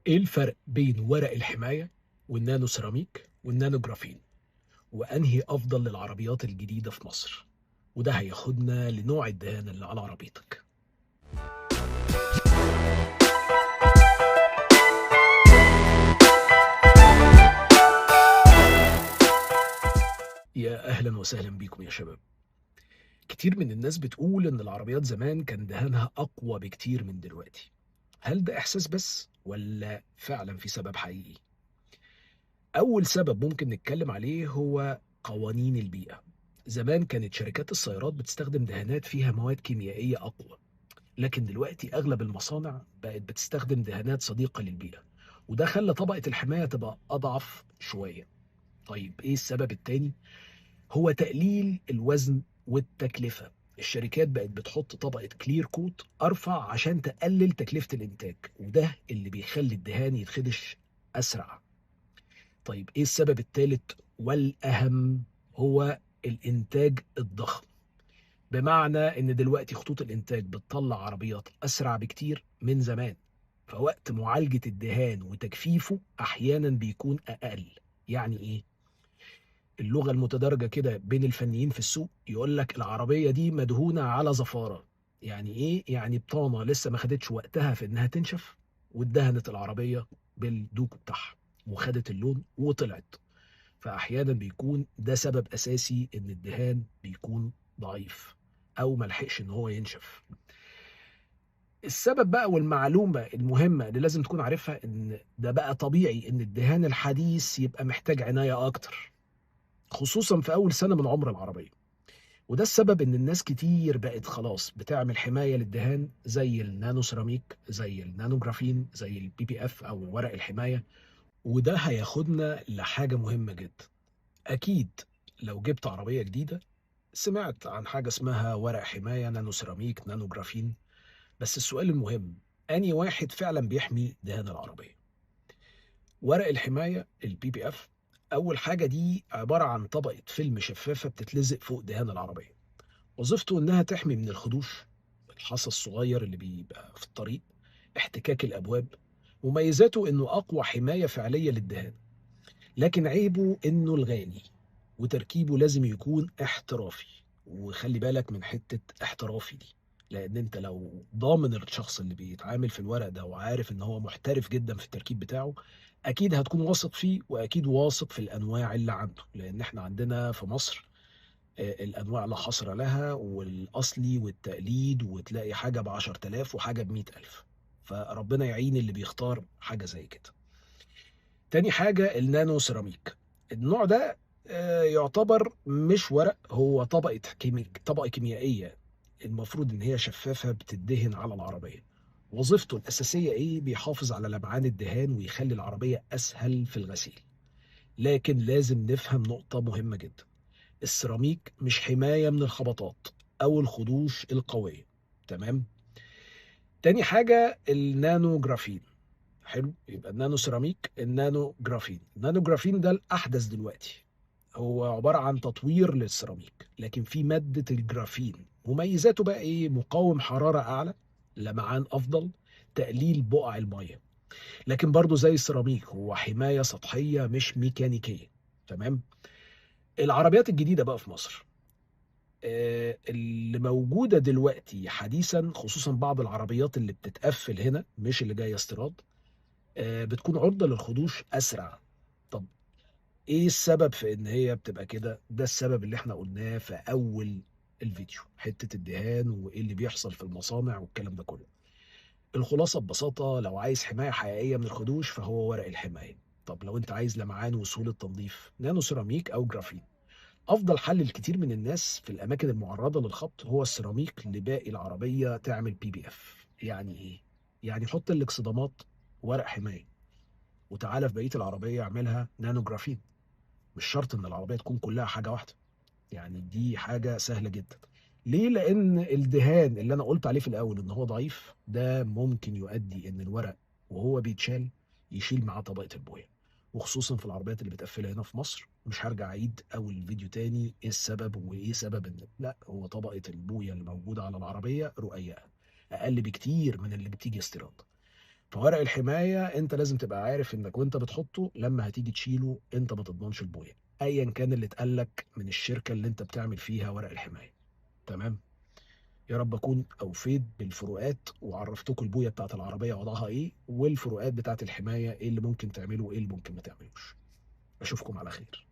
ايه الفرق بين ورق الحماية والنانو سيراميك والنانو جرافين، وانهي افضل للعربيات الجديدة في مصر؟ وده هياخدنا لنوع الدهان اللي على عربيتك. يا اهلا وسهلا بيكم يا شباب. كتير من الناس بتقول ان العربيات زمان كان دهانها اقوى بكتير من دلوقتي. هل ده احساس بس ولا فعلا في سبب حقيقي؟ اول سبب ممكن نتكلم عليه هو قوانين البيئة. زمان كانت شركات السيارات بتستخدم دهانات فيها مواد كيميائية اقوى، لكن دلوقتي أغلب المصانع بقت بتستخدم دهانات صديقة للبيئة، وده خلى طبقة الحماية تبقى أضعف شوية. طيب إيه السبب التاني؟ هو تقليل الوزن والتكلفة. الشركات بقت بتحط طبقة كلير كوت أرفع عشان تقلل تكلفة الإنتاج، وده اللي بيخلي الدهان يتخدش أسرع. طيب إيه السبب التالت والأهم؟ هو الإنتاج الضخم. بمعنى ان دلوقتي خطوط الانتاج بتطلع عربيات اسرع بكتير من زمان، فوقت معالجة الدهان وتجفيفه احيانا بيكون اقل. يعني ايه؟ اللغة المتدارجة كده بين الفنيين في السوق يقول لك العربية دي مدهونة على زفارة. يعني ايه؟ يعني بطانة لسه ما خدتش وقتها في انها تنشف، وادهنت العربية بالدوب بتاعها وخدت اللون وطلعت. فاحيانا بيكون ده سبب اساسي ان الدهان بيكون ضعيف او ملحقش ان هو ينشف. السبب بقى والمعلومه المهمه اللي لازم تكون عارفها ان ده بقى طبيعي ان الدهان الحديث يبقى محتاج عنايه اكتر، خصوصا في اول سنه من عمر العربيه. وده السبب ان الناس كتير بقت خلاص بتعمل حمايه للدهان زي النانو سيراميك، زي النانو جرافين، زي البي بي اف او ورق الحمايه. وده هياخدنا لحاجه مهمه جدا. اكيد لو جبت عربيه جديده سمعت عن حاجة اسمها ورق حماية نانو سيراميك نانو جرافين، بس السؤال المهم، أنهي واحد فعلا بيحمي دهان العربية؟ ورق الحماية البي بي اف، أول حاجة دي عبارة عن طبقة فيلم شفافة بتتلزق فوق دهان العربية. وظيفته إنها تحمي من الخدوش، الحصى الصغير اللي بيبقى في الطريق، احتكاك الأبواب. مميزاته إنه أقوى حماية فعلية للدهان، لكن عيبه إنه الغالي، وتركيبه لازم يكون احترافي. وخلي بالك من حتة احترافي دي، لأن أنت لو ضامن الشخص اللي بيتعامل في الورق ده وعارف إن هو محترف جدا في التركيب بتاعه، أكيد هتكون واثق فيه وأكيد واثق في الأنواع اللي عنده، لأن إحنا عندنا في مصر الأنواع لا حصر لها، والأصلي والتقليد، وتلاقي حاجة ب10,000 وحاجة ب100,000. فربنا يعين اللي بيختار حاجة زي كده. تاني حاجة النانو سيراميك. النوع ده يعتبر مش ورق، هو طبقة كيميائية. المفروض ان هي شفافة بتدهن على العربية. وظيفته الأساسية ايه؟ بيحافظ على لمعان الدهان ويخلي العربية أسهل في الغسيل. لكن لازم نفهم نقطة مهمة جدا، السيراميك مش حماية من الخبطات أو الخدوش القوية. تمام؟ تاني حاجة النانو جرافين. حلو، يبقى النانو سيراميك النانو جرافين. النانو جرافين ده الأحدث دلوقتي، هو عبارة عن تطوير للسيراميك لكن في مادة الجرافين. مميزاته بقى ايه؟ مقاوم حرارة أعلى، لمعان أفضل، تقليل بقع المية. لكن برضو زي السيراميك هو حماية سطحية مش ميكانيكية. تمام. العربيات الجديدة بقى في مصر اللي موجودة دلوقتي حديثا، خصوصا بعض العربيات اللي بتتقفل هنا مش اللي جاية استيراد، بتكون عرضة للخدوش أسرع. طب إيه السبب في إن هي بتبقى كده؟ ده السبب اللي إحنا قلناه في أول الفيديو، حتة الدهان وإيه اللي بيحصل في المصانع والكلام ده كله. الخلاصة ببساطة، لو عايز حماية حقيقية من الخدوش فهو ورق الحماية. طب لو أنت عايز لمعان وسهولة تنظيف، نانو سيراميك أو جرافين. أفضل حل لكتير من الناس في الأماكن المعرضة للخبط هو السيراميك، لباقي العربية تعمل بي بي إف. يعني إيه؟ يعني حط الاكسدامات ورق حماية، وتعالى في بقيه العربيه اعملها نانو جرافين. مش شرط ان العربيه تكون كلها حاجه واحده، يعني دي حاجه سهله جدا. ليه؟ لان الدهان اللي انا قلت عليه في الاول ان هو ضعيف ده ممكن يؤدي ان الورق وهو بيتشال يشيل معاه طبقه البويه. وخصوصا في العربيات اللي بتقفلها هنا في مصر، مش هرجع اعيد اول الفيديو تاني ايه السبب وايه سبب ان لا، هو طبقه البويه اللي موجوده على العربيه رقيقه، اقل بكتير من اللي بتيجي استيراد. فورق الحماية أنت لازم تبقى عارف إنك وأنت بتحطه لمّا هتيجي تشيله أنت ما تضمنش البوية، أيًا كان اللي اتقال لك من الشركة اللي أنت بتعمل فيها ورق الحماية، تمام؟ يا رب أكون أوفيت بالفروقات وعرّفتكم البوية بتاعة العربية وضعها إيه، والفروقات بتاعة الحماية إيه اللي ممكن تعمله وإيه اللي ممكن ما تعملوش. أشوفكم على خير.